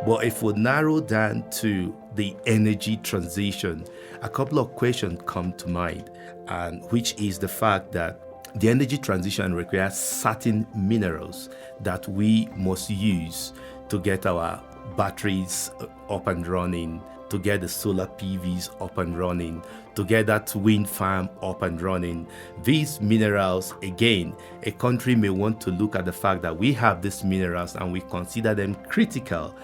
But if we narrow down to the energy transition, a couple of questions come to mind, and which is the fact that the energy transition requires certain minerals that we must use to get our batteries up and running, to get the solar PVs up and running, to get that wind farm up and running. These minerals, again, a country may want to look at the fact that we have these minerals and we consider them critical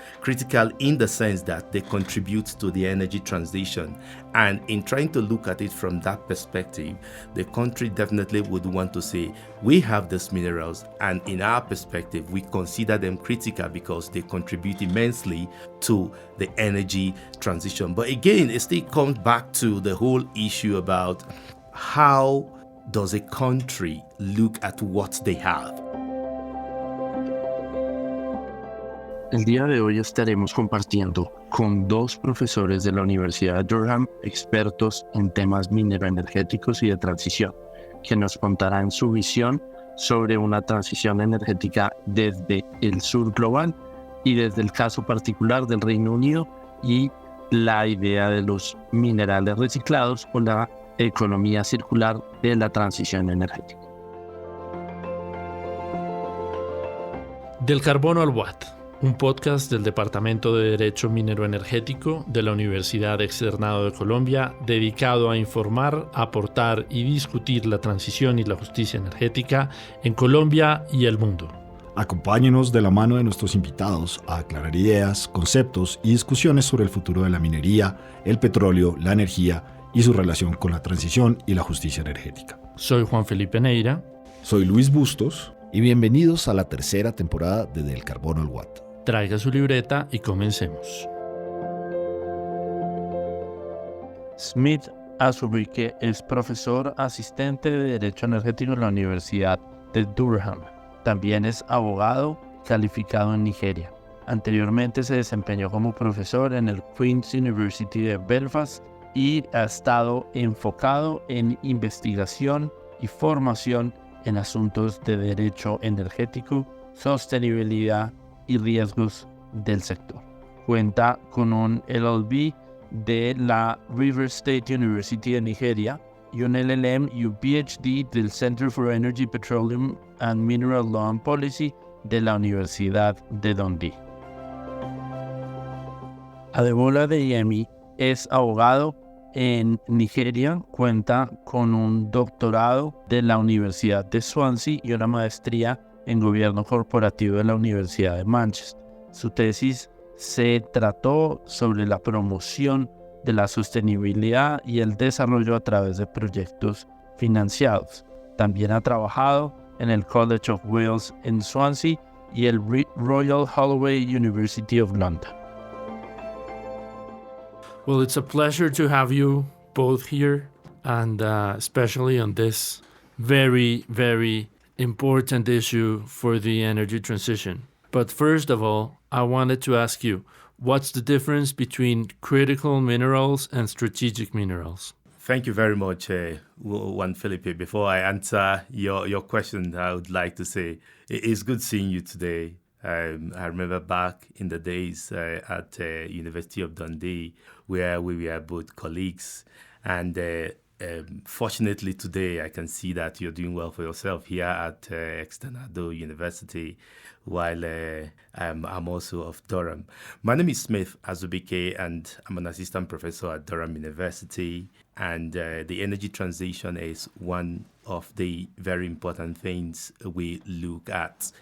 in the sense that they contribute to the energy transition. And in trying to look at it from that perspective, the country definitely would want to say, we have these minerals, and in our perspective, we consider them critical because they contribute immensely to the energy transition. But again, it still comes back to the whole issue about how does a country look at what they have. El día de hoy estaremos compartiendo con dos profesores de la Universidad de Durham, expertos en temas minero-energéticos y de transición, que nos contarán su visión sobre una transición energética desde el sur global y desde el caso particular del Reino Unido y la idea de los minerales reciclados o la economía circular de la transición energética. Del Carbono al Watt, un podcast del Departamento de Derecho Minero Energético de la Universidad Externado de Colombia, dedicado a informar, aportar y discutir la transición y la justicia energética en Colombia y el mundo. Acompáñenos de la mano de nuestros invitados a aclarar ideas, conceptos y discusiones sobre el futuro de la minería, el petróleo, la energía y su relación con la transición y la justicia energética. Soy Juan Felipe Neira. Soy Luis Bustos. Y bienvenidos a la tercera temporada de Del Carbono al Watt. Traiga su libreta y comencemos. Smith Azubuike es profesor asistente de Derecho Energético en la Universidad de Durham. También es abogado calificado en Nigeria. Anteriormente se desempeñó como profesor en el Queen's University de Belfast y ha estado enfocado en investigación y formación en asuntos de derecho energético, sostenibilidad y riesgos del sector. Cuenta con un LLB de la River State University de Nigeria y un LLM y un PhD del Center for Energy, Petroleum and Mineral Law and Policy de la Universidad de Donde. Adebola Adeyemi es abogado en Nigeria, cuenta con un doctorado de la Universidad de Swansea y una maestría en gobierno corporativo de la Universidad de Manchester. Su tesis se trató sobre la promoción de la sostenibilidad y el desarrollo a través de proyectos financiados. También ha trabajado en el College of Wales en Swansea y el Royal Holloway University of London. Well, it's a pleasure to have you both here, and especially on this very, very important issue for the energy transition. But first of all, I wanted to ask you, what's the difference between critical minerals and strategic minerals? Thank you very much, Juan Felipe. Before I answer your question, I would like to say it's good seeing you today. I remember back in the days at University of Dundee, where we were both colleagues. And fortunately today, I can see that you're doing well for yourself here at Externado University, while I'm also of Durham. My name is Smith Azubuike, and I'm an assistant professor at Durham University. And the energy transition is one of the very important things we look at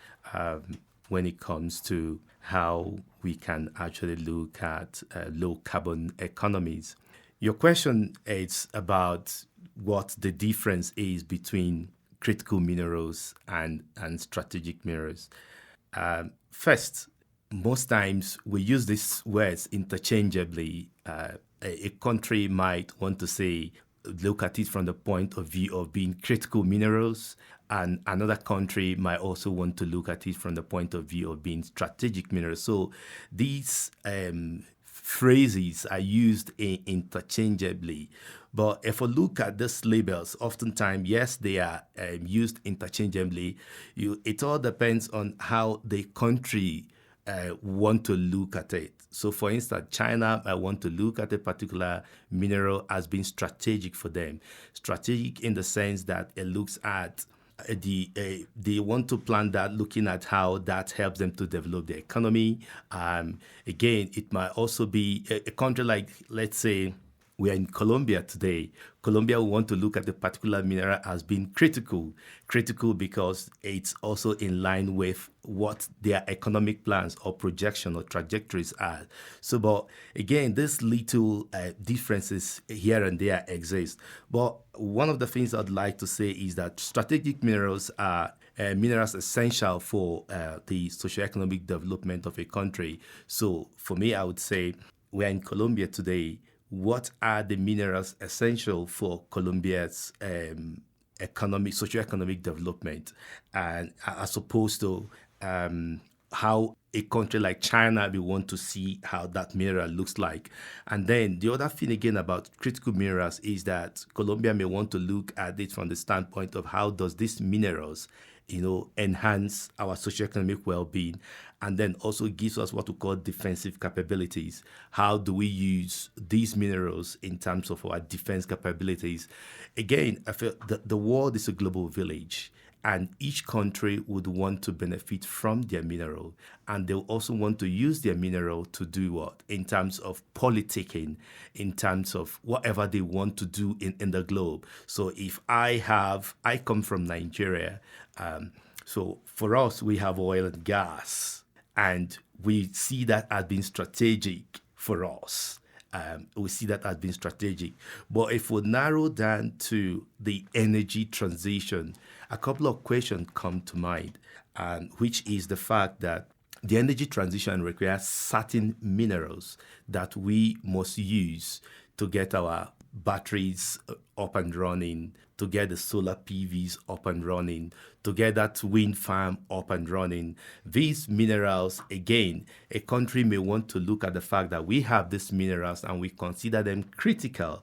when it comes to how we can actually look at low-carbon economies. Your question is about what the difference is between critical minerals and strategic minerals. First, most times we use these words interchangeably. A country might want to say, look at it from the point of view of being critical minerals, and another country might also want to look at it from the point of view of being strategic minerals. So these phrases are used interchangeably. But if we look at these labels, oftentimes, yes, they are used interchangeably. It all depends on how the country want to look at it. So, for instance, China might want to look at a particular mineral as being strategic for them. Strategic in the sense that it looks at they want to plan that, looking at how that helps them to develop their economy. Again, it might also be a country like, let's say, we are in Colombia today. Colombia will want to look at the particular mineral as being critical because it's also in line with what their economic plans or projection or trajectories are. So, but again, these little differences here and there exist. But one of the things I'd like to say is that strategic minerals are minerals essential for the socioeconomic development of a country. So, for me, I would say we're in Colombia today. What are the minerals essential for Colombia's socioeconomic development, and as opposed to how a country like China will want to see how that mineral looks like. And then the other thing again about critical minerals is that Colombia may want to look at it from the standpoint of how does these minerals enhance our socioeconomic well-being, and then also gives us what we call defensive capabilities. How do we use these minerals in terms of our defense capabilities? Again, I feel that the world is a global village, and each country would want to benefit from their mineral, and they'll also want to use their mineral to do what? In terms of politicking, in terms of whatever they want to do in the globe. So if I come from Nigeria, so for us, we have oil and gas, and we see that as being strategic for us. We see that as being strategic. But if we narrow down to the energy transition, a couple of questions come to mind, which is the fact that the energy transition requires certain minerals that we must use to get our batteries up and running, to get the solar PVs up and running, to get that wind farm up and running. These minerals, again, a country may want to look at the fact that we have these minerals and we consider them critical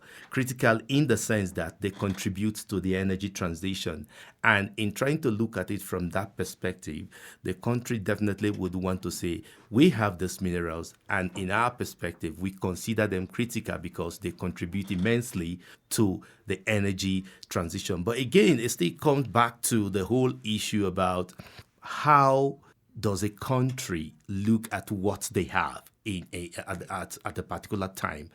in the sense that they contribute to the energy transition. And in trying to look at it from that perspective, the country definitely would want to say, we have these minerals, and in our perspective, we consider them critical because they contribute immensely to the energy transition. But again, it still comes back to the whole issue about how does a country look at what they have at a particular time.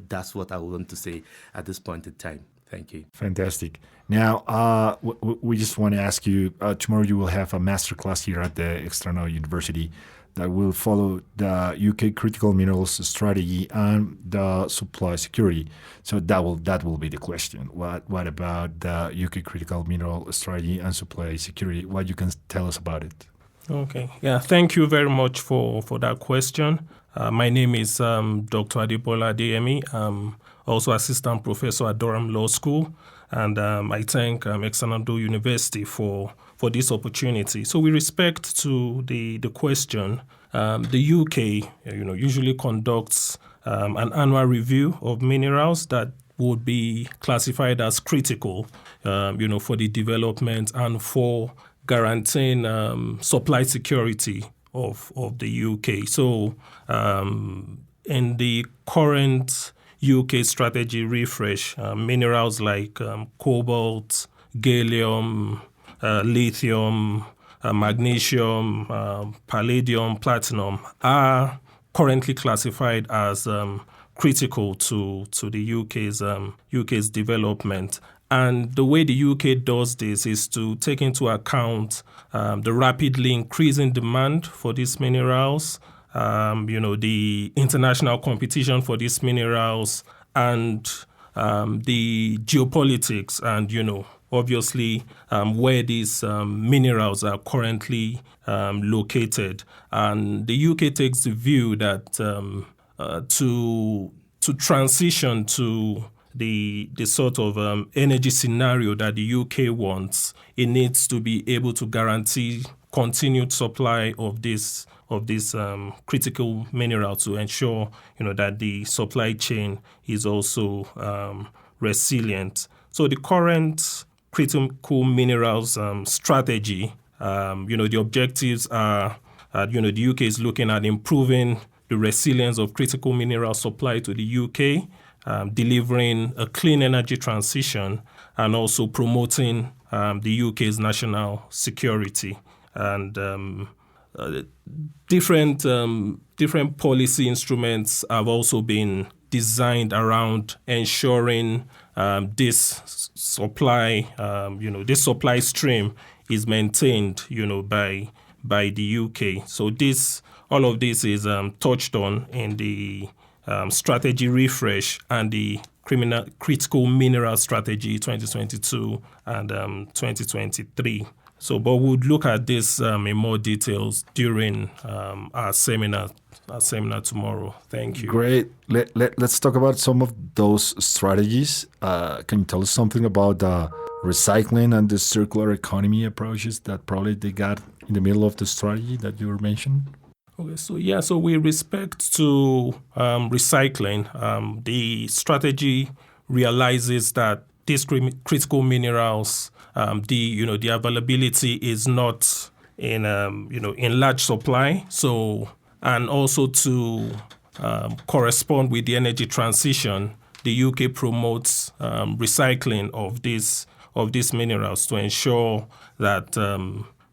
That's what I want to say at this point in time. Thank you. Fantastic. Now, we just want to ask you, tomorrow you will have a masterclass here at the Externado University that will follow the UK critical minerals strategy and the supply security. So that will be the question. What about the UK critical mineral strategy and supply security? What you can tell us about it? Okay. Yeah, thank you very much for that question. My name is Dr. Adebola Adeyemi. I'm also assistant professor at Durham Law School, and I thank Externado University for this opportunity. So with respect to the question, the UK usually conducts an annual review of minerals that would be classified as critical for the development and for guaranteeing supply security of the UK. So in the current UK strategy refresh, minerals like cobalt, gallium, lithium, magnesium, palladium, platinum are currently classified as critical to the UK's development. And the way the UK does this is to take into account the rapidly increasing demand for these minerals, the international competition for these minerals, and the geopolitics and, obviously where these minerals are currently located. And the UK takes the view that to transition to the sort of energy scenario that the UK wants, it needs to be able to guarantee continued supply of this critical mineral to ensure that the supply chain is also resilient. So the current critical minerals strategy, the objectives are The UK is looking at improving the resilience of critical mineral supply to the UK, delivering a clean energy transition, and also promoting the UK's national security. And different policy instruments have also been designed around ensuring this supply stream is maintained, by the UK. So all of this is touched on in the strategy refresh and the critical mineral strategy 2022 and 2023. So, but we'll look at this in more details during our seminar tomorrow. Thank you. Great. Let's talk about some of those strategies. Can you tell us something about the recycling and the circular economy approaches that probably they got in the middle of the strategy that you were mentioning? Okay, so with respect to recycling, the strategy realizes that these critical minerals, the availability is not in large supply. So, and also to correspond with the energy transition, the UK promotes recycling of these minerals to ensure that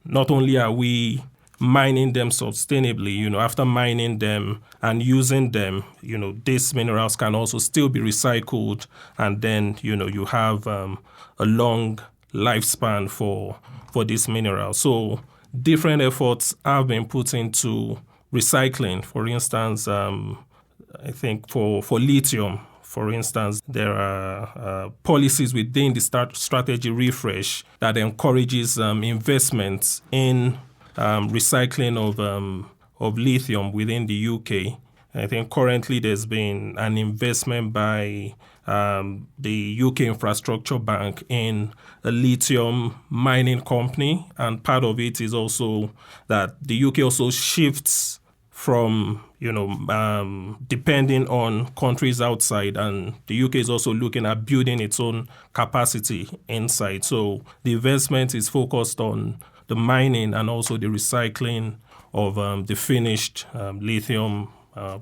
not only are we mining them sustainably, after mining them and using them, these minerals can also still be recycled, and then, you have a long lifespan for these minerals. So different efforts have been put into recycling. For instance, I think for lithium, for instance, there are policies within the strategy refresh that encourages investments in recycling of lithium within the UK. I think currently there's been an investment by the UK Infrastructure Bank in a lithium mining company, and part of it is also that the UK also shifts from depending on countries outside, and the UK is also looking at building its own capacity inside. So the investment is focused on the mining and also the recycling of the finished lithium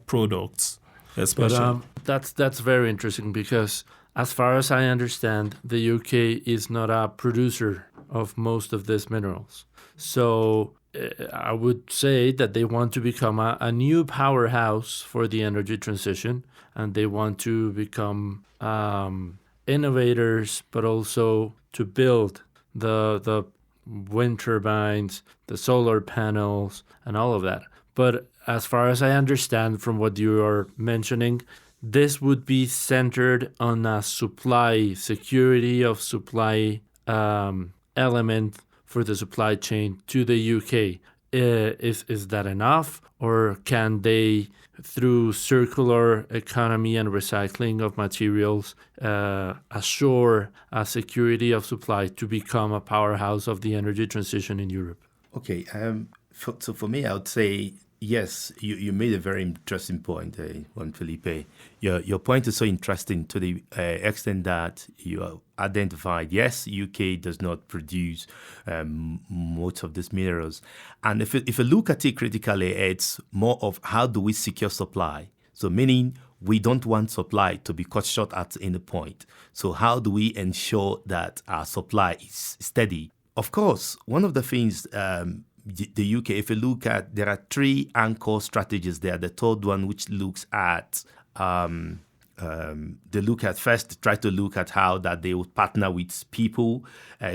products, especially. But that's very interesting, because as far as I understand, the UK is not a producer of most of these minerals. So I would say that they want to become a new powerhouse for the energy transition, and they want to become innovators, but also to build the wind turbines, the solar panels, and all of that. But as far as I understand from what you are mentioning, this would be centered on a security of supply element for the supply chain to the UK. Is that enough? Or can they, through circular economy and recycling of materials, assure a security of supply to become a powerhouse of the energy transition in Europe? Okay, so for me, I would say, yes, you made a very interesting point, Juan Felipe. Your point is so interesting to the extent that you have identified, yes, UK does not produce most of these minerals. And if you look at it critically, it's more of how do we secure supply? So meaning we don't want supply to be cut short at any point. So how do we ensure that our supply is steady? Of course, one of the things the UK, if you look at, there are three anchor strategies there. The third one, which looks at, try to look at how that they would partner with people,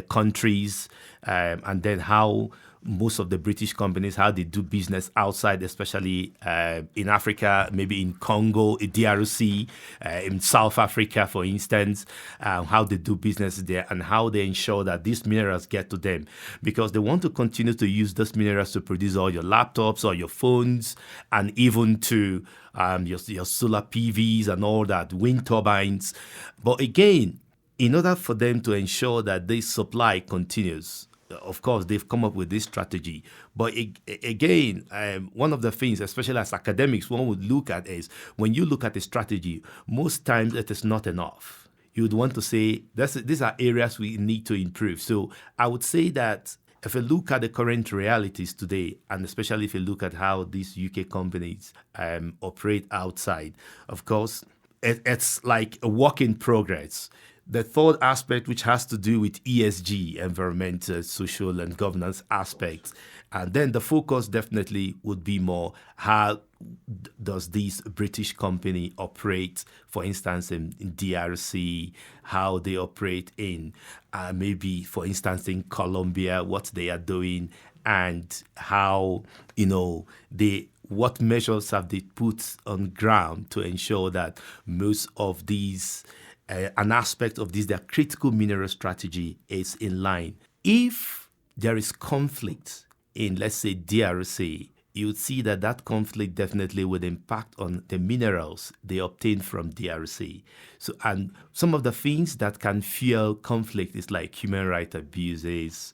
countries, and then how most of the British companies, how they do business outside, especially in Africa, maybe in Congo, in DRC, in South Africa, for instance, how they do business there and how they ensure that these minerals get to them. Because they want to continue to use those minerals to produce all your laptops or your phones, and even to your solar PVs and all that, wind turbines. But again, in order for them to ensure that this supply continues, of course, they've come up with this strategy. But again, one of the things, especially as academics, one would look at is when you look at a strategy, most times it is not enough. You would want to say, these are areas we need to improve. So I would say that if you look at the current realities today, and especially if you look at how these UK companies operate outside, of course, it's like a work in progress. The third aspect, which has to do with ESG, environmental, social, and governance aspects. And then the focus definitely would be more how does this British company operate, for instance, in DRC, how they operate in maybe, for instance, in Colombia, what they are doing, and how, what measures have they put on ground to ensure that most of these an aspect of this, their critical mineral strategy is in line. If there is conflict in, let's say, DRC, you would see that that conflict definitely would impact on the minerals they obtain from DRC. So, and some of the things that can fuel conflict is like human rights abuses,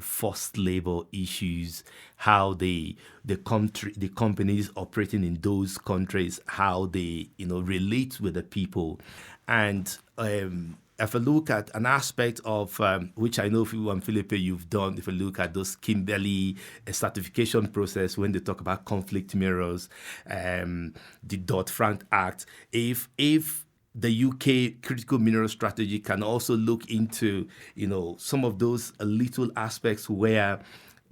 forced labor issues, how the companies operating in those countries, how they relate with the people. And if I look at an aspect of which I know you and Felipe you've done, if you look at those Kimberley certification process when they talk about conflict minerals, the Dodd-Frank Act, if the UK critical mineral strategy can also look into, some of those little aspects where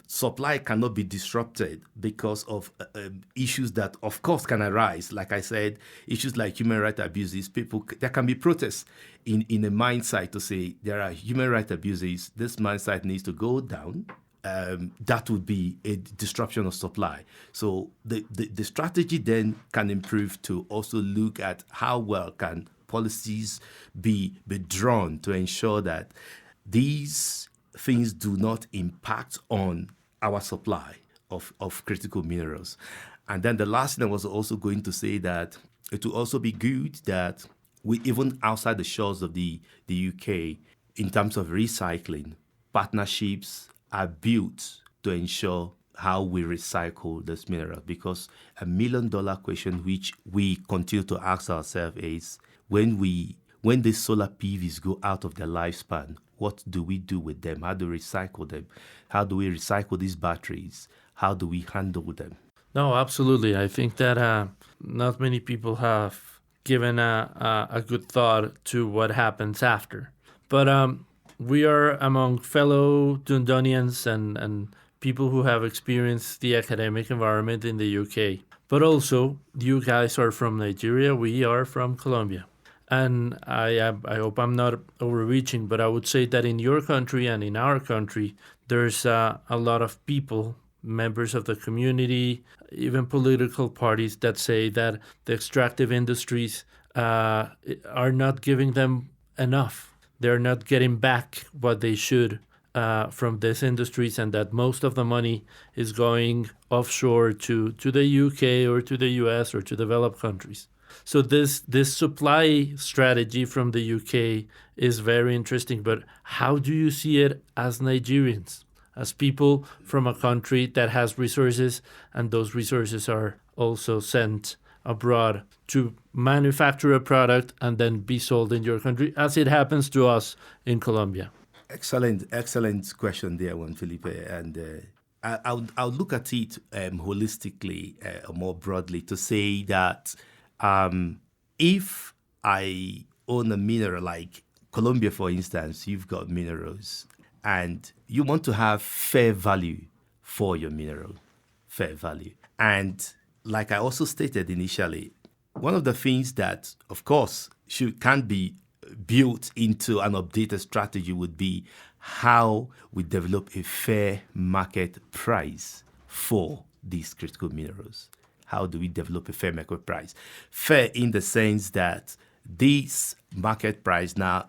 supply cannot be disrupted because of issues that, of course, can arise. Like I said, issues like human rights abuses. There can be protests in a mine site to say there are human rights abuses. This mine site needs to go down. That would be a disruption of supply. So the strategy then can improve to also look at how well can policies be drawn to ensure that these things do not impact on our supply of critical minerals. And then the last thing I was also going to say that it will also be good that we, even outside the shores of the UK, in terms of recycling, partnerships are built to ensure how we recycle this mineral. Because $1 million question which we continue to ask ourselves is, when the solar PVs go out of their lifespan, what do we do with them? How do we recycle them? How do we recycle these batteries? How do we handle them? No, absolutely. I think that not many people have given a good thought to what happens after. But we are among fellow Dundonians and people who have experienced the academic environment in the UK. But also, you guys are from Nigeria, we are from Colombia. And I hope I'm not overreaching, but I would say that in your country and in our country, there's a lot of people, members of the community, even political parties that say that the extractive industries are not giving them enough. They're not getting back what they should from these industries, and that most of the money is going offshore to the UK or to the US or to developed countries. So this supply strategy from the UK is very interesting, but how do you see it as Nigerians, as people from a country that has resources, and those resources are also sent abroad to manufacture a product and then be sold in your country, as it happens to us in Colombia? Excellent question there, Juan Felipe. And I'll look at it holistically, more broadly, to say that if I own a mineral like Colombia, for instance, you've got minerals and you want to have fair value for your mineral, fair value. And like I also stated initially, one of the things that, of course, can be built into an updated strategy would be how we develop a fair market price for these critical minerals. How do we develop a fair market price? Fair in the sense that this market price now,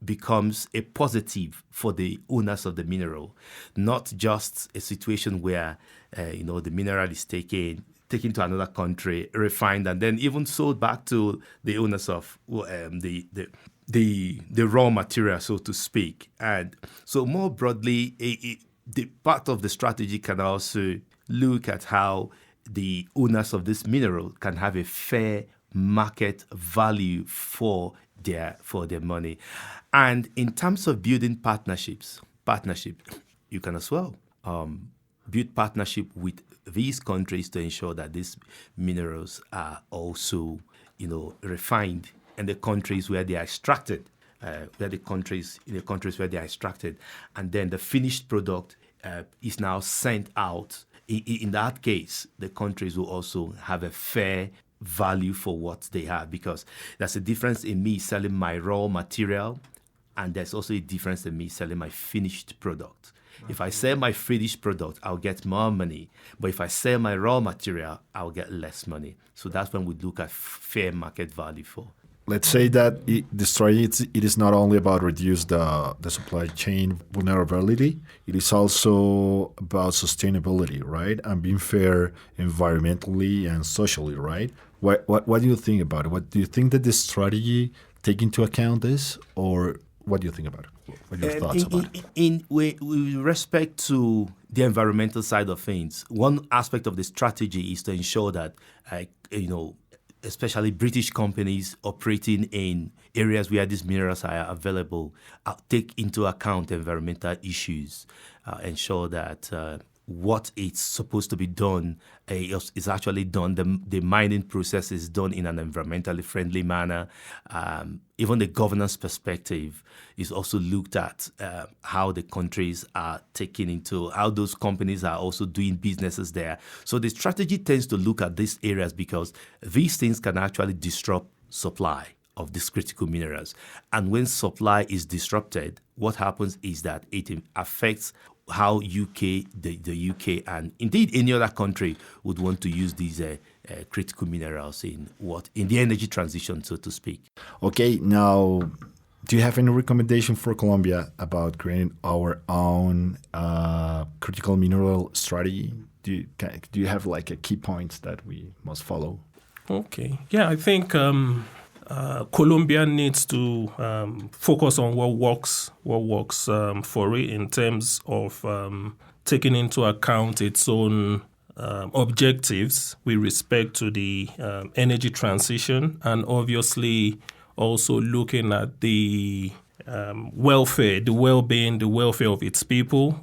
becomes a positive for the owners of the mineral, not just a situation where, the mineral is taken to another country, refined, and then even sold back to the owners of the raw material, so to speak. And so more broadly, the part of the strategy can also look at how the owners of this mineral can have a fair market value for their money. And in terms of building partnerships partnership, you can as well build partnership with these countries to ensure that these minerals are also, refined in the countries where they are extracted, in the countries where they are extracted, and then the finished product is now sent out. In that case, the countries will also have a fair value for what they have, because there's a difference in me selling my raw material, and there's also a difference in me selling my finished product. If I sell my finished product, I'll get more money. But if I sell my raw material, I'll get less money. So that's when we look at fair market value for. Let's say that the strategy it is not only about reduce the supply chain vulnerability, it is also about sustainability, right? And being fair environmentally and socially, right? What do you think about it? What do you think that this strategy take into account this, or what do you think about it? What are your thoughts about it? With respect to the environmental side of things, one aspect of the strategy is to ensure that, especially British companies operating in areas where these minerals are available, take into account environmental issues, ensure that what is supposed to be done is actually done. The mining process is done in an environmentally friendly manner. Even the governance perspective is also looked at, how the countries are taking into, how those companies are also doing businesses there. So the strategy tends to look at these areas because these things can actually disrupt supply of these critical minerals. And when supply is disrupted, what happens is that it affects how the UK, and indeed any other country would want to use these critical minerals in the energy transition, so to speak. Okay, now, do you have any recommendation for Colombia about creating our own critical mineral strategy? Do you have like a key points that we must follow? Okay, yeah, I think Colombia needs to focus on what works for it in terms of taking into account its own objectives with respect to the energy transition, and obviously also looking at the welfare, the well-being, the welfare of its people.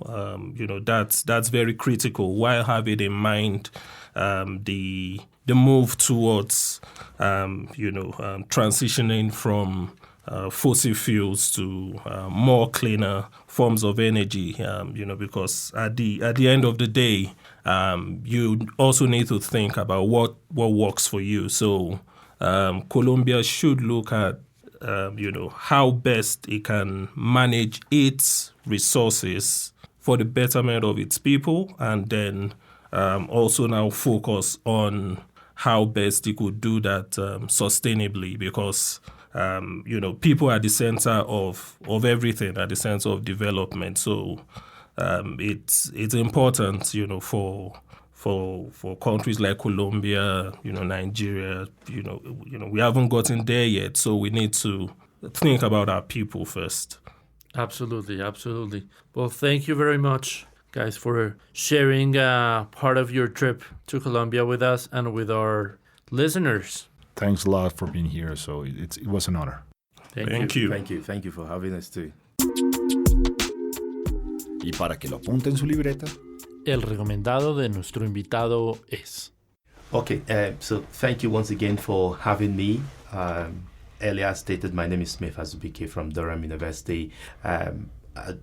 That's very critical, while having in mind the move towards transitioning from fossil fuels to more cleaner forms of energy. Because at the end of the day, you also need to think about what works for you. So Colombia should look at how best it can manage its resources for the betterment of its people, and then also now focus on how best it could do that sustainably, because people are at the center of everything, at the center of development. So it's important, for countries like Colombia, Nigeria, we haven't gotten there yet, so we need to think about our people first. Absolutely. Well, thank you very much, guys, for sharing part of your trip to Colombia with us and with our listeners. Thanks a lot for being here. So it was an honor. Thank you. Thank you for having us too. Y para que lo apunte en su libreta, el recomendado de nuestro invitado es. Okay, so thank you once again for having me. Earlier stated, my name is Smith Azubike from Durham University.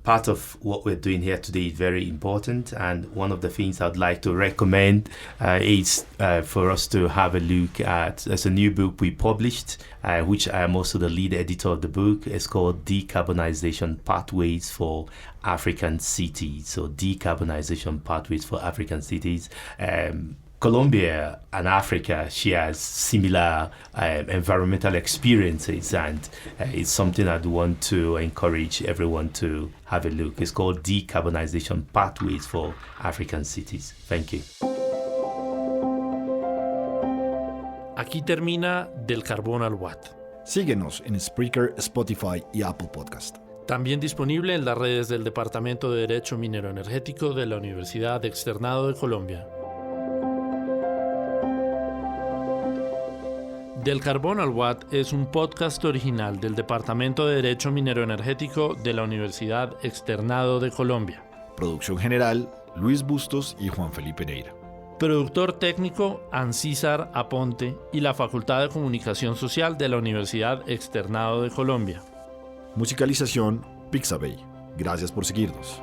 Part of what we're doing here today is very important, and one of the things I'd like to recommend is for us to have a look at. There's a new book we published, which I am also the lead editor of the book. It's called Decarbonization Pathways for African Cities. So Decarbonization Pathways for African Cities. Colombia and Africa shares similar environmental experiences, and it's something I'd want to encourage everyone to have a look. It's called Decarbonization Pathways for African Cities. Thank you. Aquí termina Del Carbono al Watt. Síguenos en Spreaker, Spotify y Apple Podcast. También disponible en las redes del Departamento de Derecho, Minero, Energético de la Universidad Externado de Colombia. Del Carbono al Watt es un podcast original del Departamento de Derecho, Minero, Energético de la Universidad Externado de Colombia. Producción general, Luis Bustos y Juan Felipe Neira. Productor técnico, Ancísar Aponte y la Facultad de Comunicación Social de la Universidad Externado de Colombia. Musicalización, Pixabay. Gracias por seguirnos.